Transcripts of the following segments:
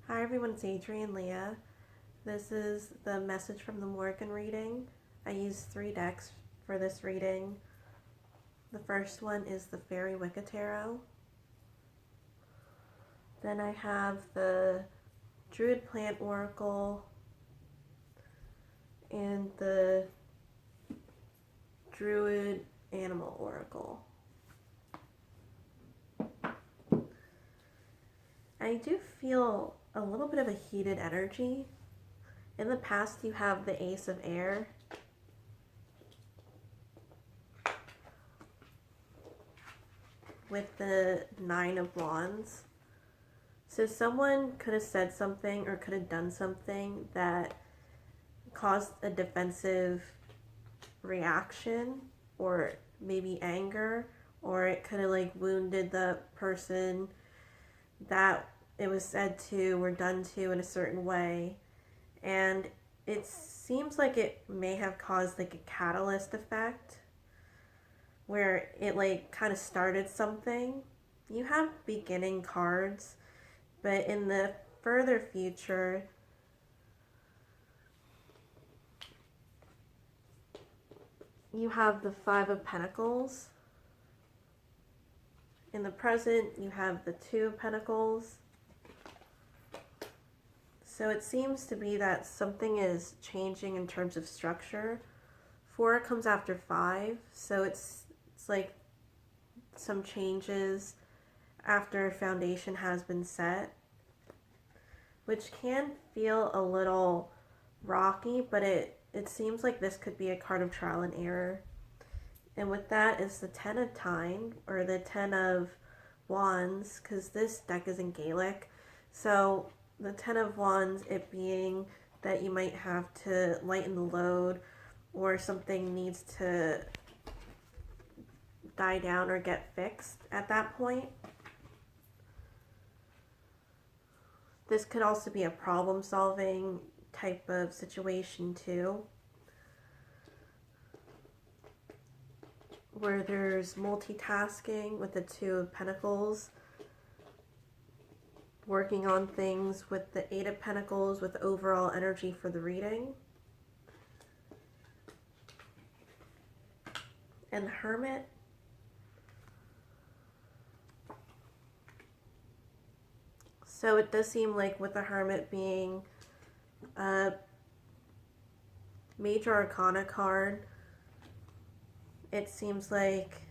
Hi everyone, it's Adrian Leah. This is the message from the Morrigan reading. I used 3 decks for this reading. The first one is the Faery Tarot. Then I have the Druid Plant Oracle and the Druid Animal Oracle. I do feel a little bit of a heated energy. In the past, you have the Ace of Air. With the Nine of Wands. So someone could have said something or could have done something that caused a defensive reaction or maybe anger, or it could have like wounded the person that it was said to or done to in a certain way. And it seems like it may have caused like a catalyst effect where it like kind of started something. You have beginning cards, but in the further future, you have the Five of Pentacles. In the present, you have the Two of Pentacles. So it seems to be that something is changing in terms of structure. 4 comes after 5, so it's like some changes after a foundation has been set, which can feel a little rocky, but it seems like this could be a card of trial and error. And with that is the 10 of Time, or the 10 of Wands, because this deck is in Gaelic. So the 10 of Wands, it being that you might have to lighten the load, or something needs to die down or get fixed at that point. This could also be a problem-solving type of situation too, where there's multitasking with the Two of Pentacles, working on things with the Eight of Pentacles with overall energy for the reading. And the Hermit. So it does seem like with the Hermit being a Major Arcana card, it seems like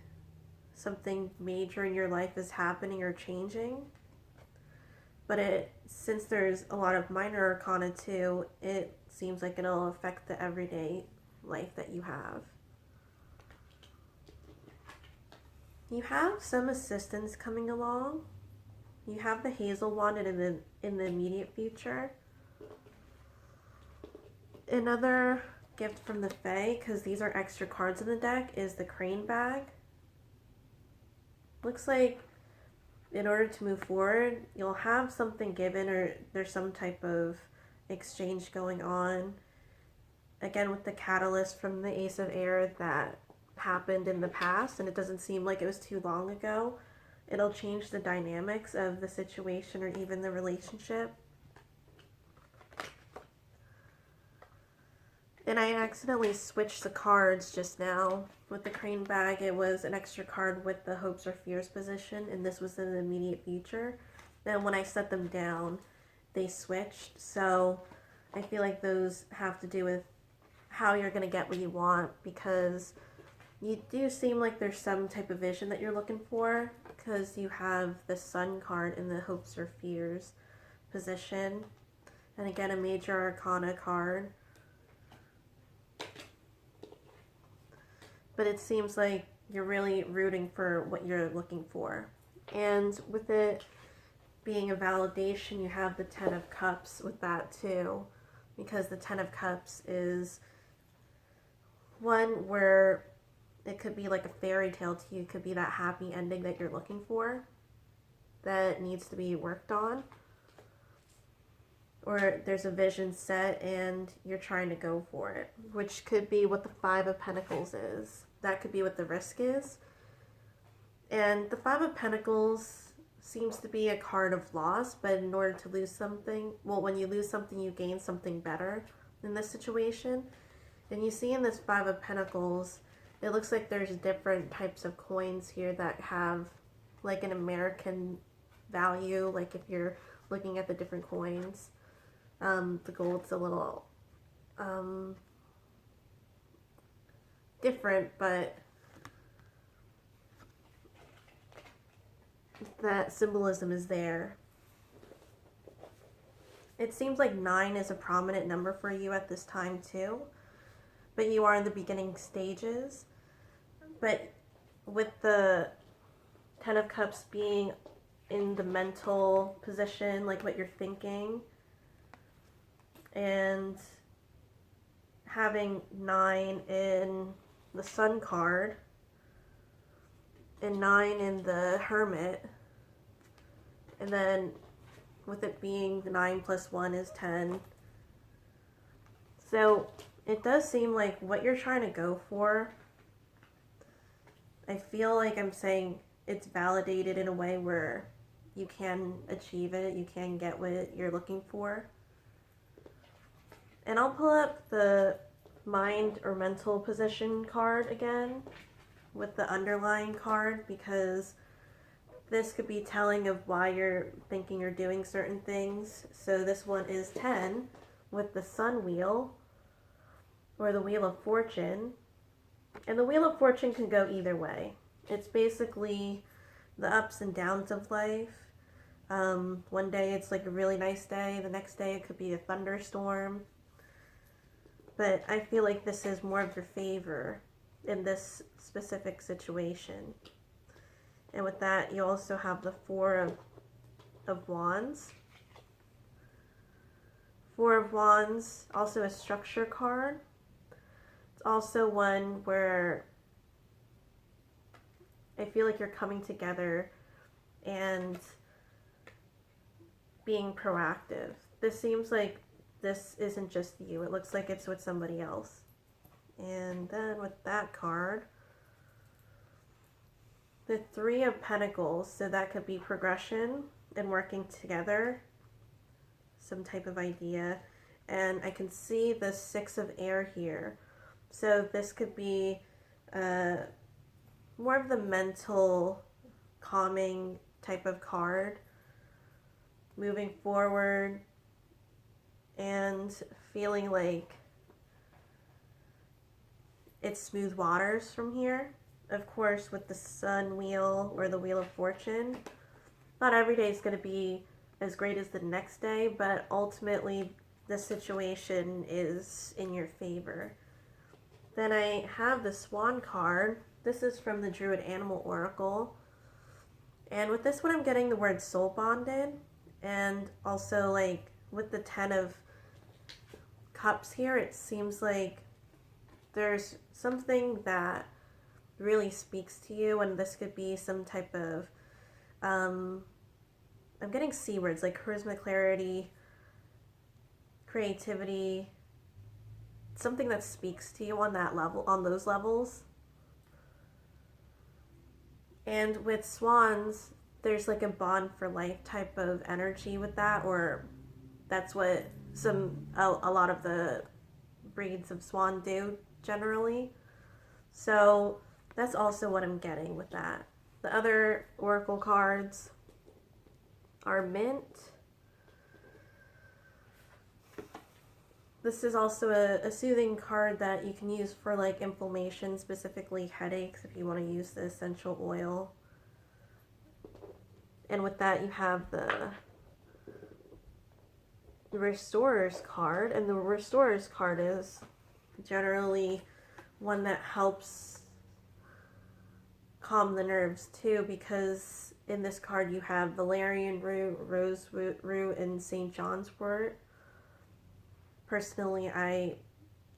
something major in your life is happening or changing. But since there's a lot of minor arcana too, it seems like it'll affect the everyday life that you have. You have some assistance coming along. You have the Hazel Wand in the immediate future. Another gift from the Fae, because these are extra cards in the deck, is the Crane Bag. Looks like in order to move forward, you'll have something given, or there's some type of exchange going on. Again, with the catalyst from the Ace of Air that happened in the past, and it doesn't seem like it was too long ago. It'll change the dynamics of the situation or even the relationship. And I accidentally switched the cards just now. With the Crane Bag, it was an extra card with the Hopes or Fears position, and this was in the immediate future. Then when I set them down, they switched. So I feel like those have to do with how you're going to get what you want, because you do seem like there's some type of vision that you're looking for, because you have the Sun card in the Hopes or Fears position. And again, a Major Arcana card. But it seems like you're really rooting for what you're looking for. And with it being a validation, you have the 10 of Cups with that too, because the 10 of Cups is one where it could be like a fairy tale to you. It could be that happy ending that you're looking for that needs to be worked on. Or there's a vision set and you're trying to go for it, which could be what the Five of Pentacles is. That could be what the risk is. And the Five of Pentacles seems to be a card of loss, but in order to lose something, well, when you lose something, you gain something better in this situation. And you see in this Five of Pentacles, it looks like there's different types of coins here that have like an American value, like if you're looking at the different coins. The gold's a little different, but that symbolism is there. It seems like 9 is a prominent number for you at this time too, but you are in the beginning stages. But with the Ten of Cups being in the mental position, like what you're thinking, and having 9 in the Sun card, and 9 in the Hermit, and then with it being 9 plus 1 is 10. So it does seem like what you're trying to go for, I feel like I'm saying it's validated in a way where you can achieve it, you can get what you're looking for. And I'll pull up the mind or mental position card again with the underlying card, because this could be telling of why you're thinking or doing certain things. So this one is 10 with the Sun wheel, or the Wheel of Fortune. And the Wheel of Fortune can go either way. It's basically the ups and downs of life. One day it's like a really nice day, the next day it could be a thunderstorm. But I feel like this is more of your favor in this specific situation. And with that, you also have the Four of Wands. Four of Wands, also a structure card. It's also one where I feel like you're coming together and being proactive. This seems like this isn't just you. It looks like it's with somebody else. And then with that card, the Three of Pentacles, so that could be progression and working together, some type of idea. And I can see the Six of Air here. So this could be more of the mental, calming type of card, moving forward and feeling like it's smooth waters from here. Of course, with the Sun wheel or the Wheel of Fortune, not every day is going to be as great as the next day, but ultimately the situation is in your favor. Then I have the Swan card. This is from the Druid Animal Oracle. And with this one, I'm getting the word soul bonded. And also, like, with the Ten of Cups here, it seems like there's something that really speaks to you, and this could be some type of I'm getting C words like charisma, clarity, creativity, something that speaks to you on that level, on those levels. And with swans, there's like a bond for life type of energy with that, or that's what a lot of the breeds of swan do generally. So that's also what I'm getting with that. The other oracle cards are Mint. This is also a soothing card that you can use for like inflammation, specifically headaches, if you want to use the essential oil. And with that, you have the Restorer's card, and the Restorer's card is generally one that helps calm the nerves too, because in this card you have Valerian root, rosewood, and St. John's wort. Personally, I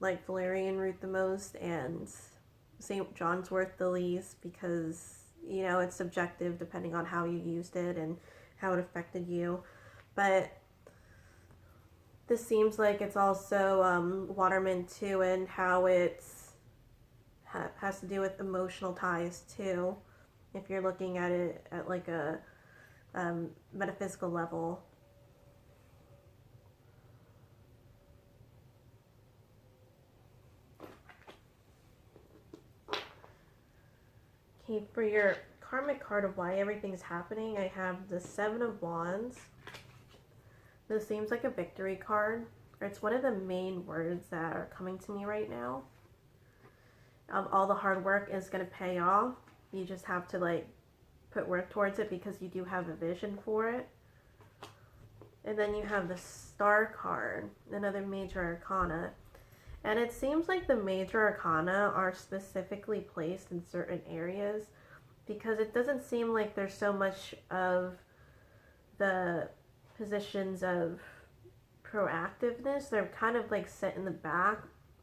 like Valerian root the most and St. John's wort the least, because, you know, it's subjective depending on how you used it and how it affected you. But this seems like it's also watermint too, and how it's has to do with emotional ties too. If you're looking at it at like a metaphysical level. Okay, for your karmic card of why everything's happening, I have the Seven of Wands. This seems like a victory card. It's one of the main words that are coming to me right now. All the hard work is going to pay off. You just have to like put work towards it because you do have a vision for it. And then you have the Star card, another major arcana. And it seems like the major arcana are specifically placed in certain areas because it doesn't seem like there's so much of the positions of proactiveness. They're kind of like set in the back.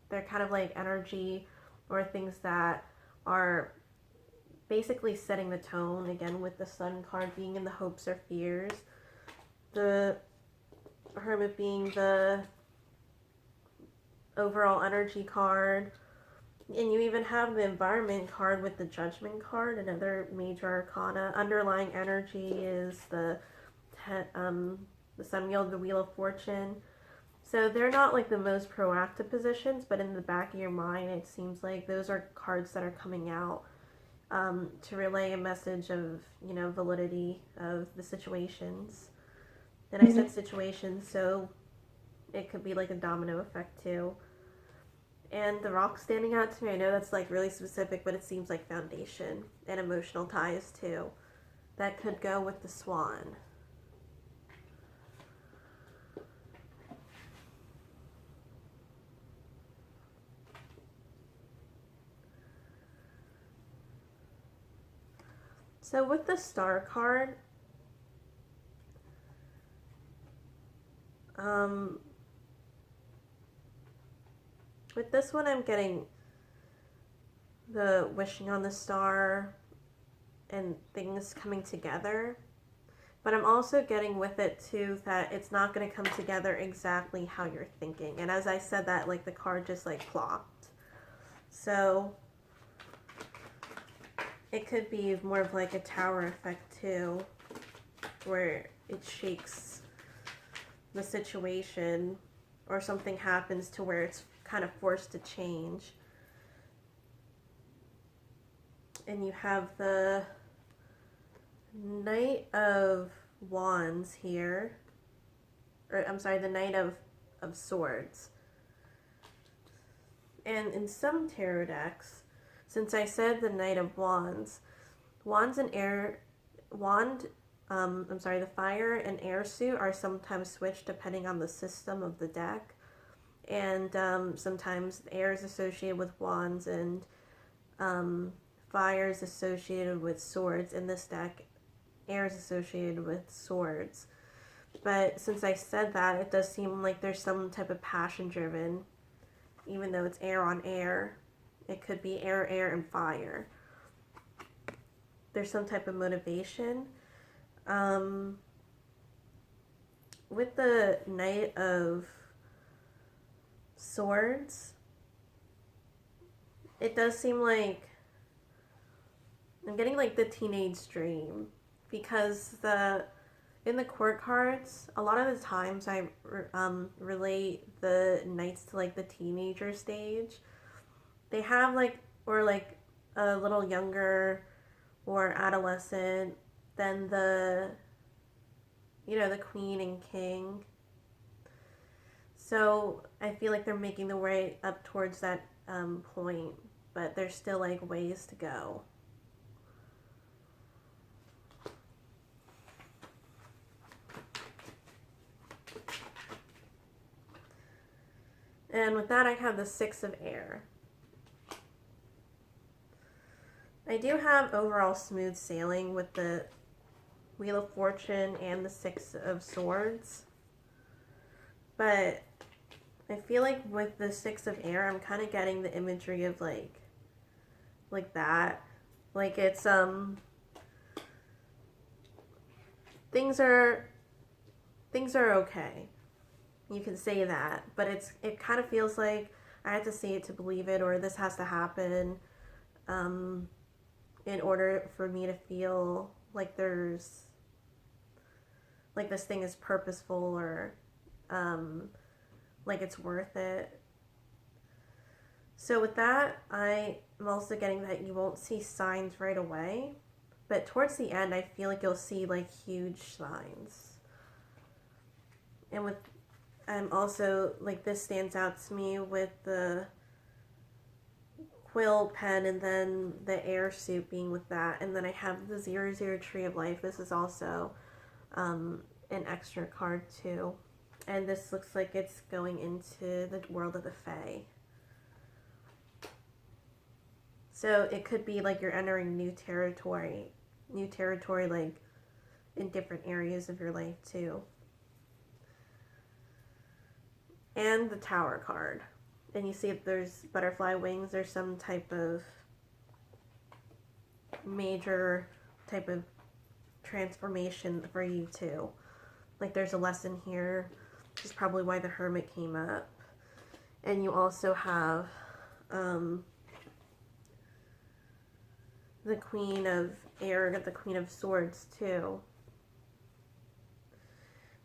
They're kind of like energy or things that are basically setting the tone, again with the Sun card being in the hopes or fears, the Hermit being the overall energy card, and you even have the Environment card with the Judgment card, another major arcana. Underlying energy is the Sun Wheel, the Wheel of Fortune. So they're not like the most proactive positions, but in the back of your mind, it seems like those are cards that are coming out to relay a message of, validity of the situations. And I said situations, so it could be like a domino effect too. And the rock standing out to me, I know that's like really specific, but it seems like foundation and emotional ties too. That could go with the Swan. So with the Star card, with this one I'm getting the wishing on the star and things coming together. But I'm also getting with it too that it's not going to come together exactly how you're thinking. And as I said that, like the card just like plopped. So it could be more of like a tower effect too, where it shakes the situation or something happens to where it's kind of forced to change. And you have the Knight of Wands here, or I'm sorry, the Knight of Swords. And in some tarot decks, since I said the Knight of Wands, the fire and air suit are sometimes switched depending on the system of the deck. And sometimes air is associated with wands and fire is associated with swords. In this deck, air is associated with swords. But since I said that, it does seem like there's some type of passion driven, even though it's air on air. It could be air, and fire. There's some type of motivation. With the Knight of Swords, it does seem like I'm getting like the teenage dream, because in the court cards, a lot of the times I relate the knights to like the teenager stage. They have like, or like a little younger or adolescent than the queen and king. So I feel like they're making the way up towards that point, but there's still like ways to go. And with that, I have the Six of Air. I do have overall smooth sailing with the Wheel of Fortune and the Six of Swords. But I feel like with the Six of Air, I'm kind of getting the imagery of like that. Like it's, things are okay. You can say that, but it kind of feels like I have to see it to believe it, or this has to happen in order for me to feel like there's like this thing is purposeful or like it's worth it. So with that, I am also getting that you won't see signs right away, but towards the end, I feel like you'll see like huge signs. And with, also like this stands out to me with the quill pen and then the air suit being with that, and then I have the 00 Tree of Life. This is also an extra card too, and this looks like it's going into the world of the Fae. So it could be like you're entering new territory like in different areas of your life too. And the Tower card. And you see if there's butterfly wings, there's some type of major type of transformation for you too. Like there's a lesson here, which is probably why the Hermit came up. And you also have the Queen of Air, the Queen of Swords too.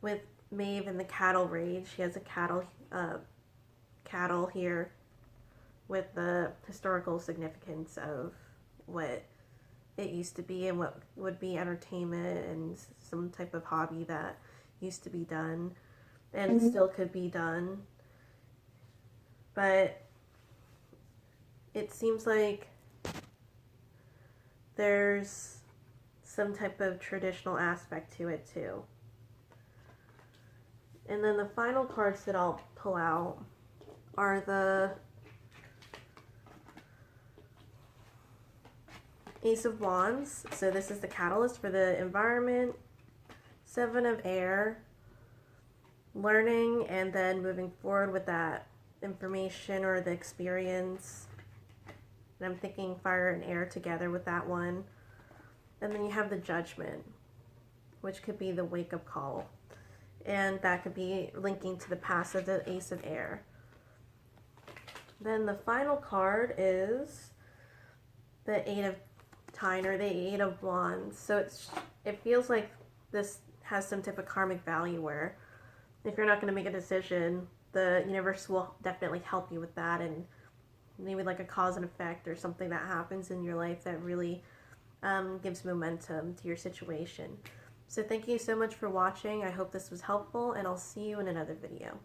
With Maeve and the Cattle Rage, she has a cattle here with the historical significance of what it used to be and what would be entertainment and some type of hobby that used to be done and still could be done. But it seems like there's some type of traditional aspect to it too. And then the final cards that I'll pull out are the Ace of Wands. So this is the catalyst for the environment. 7 of Air, learning and then moving forward with that information or the experience. And I'm thinking fire and air together with that one. And then you have the Judgment, which could be the wake-up call. And that could be linking to the past of the Ace of Air. Then the final card is the 8 of Tyne, or the 8 of Wands. So it feels like this has some type of karmic value where if you're not going to make a decision, the universe will definitely help you with that, and maybe like a cause and effect or something that happens in your life that really gives momentum to your situation. So thank you so much for watching. I hope this was helpful, and I'll see you in another video.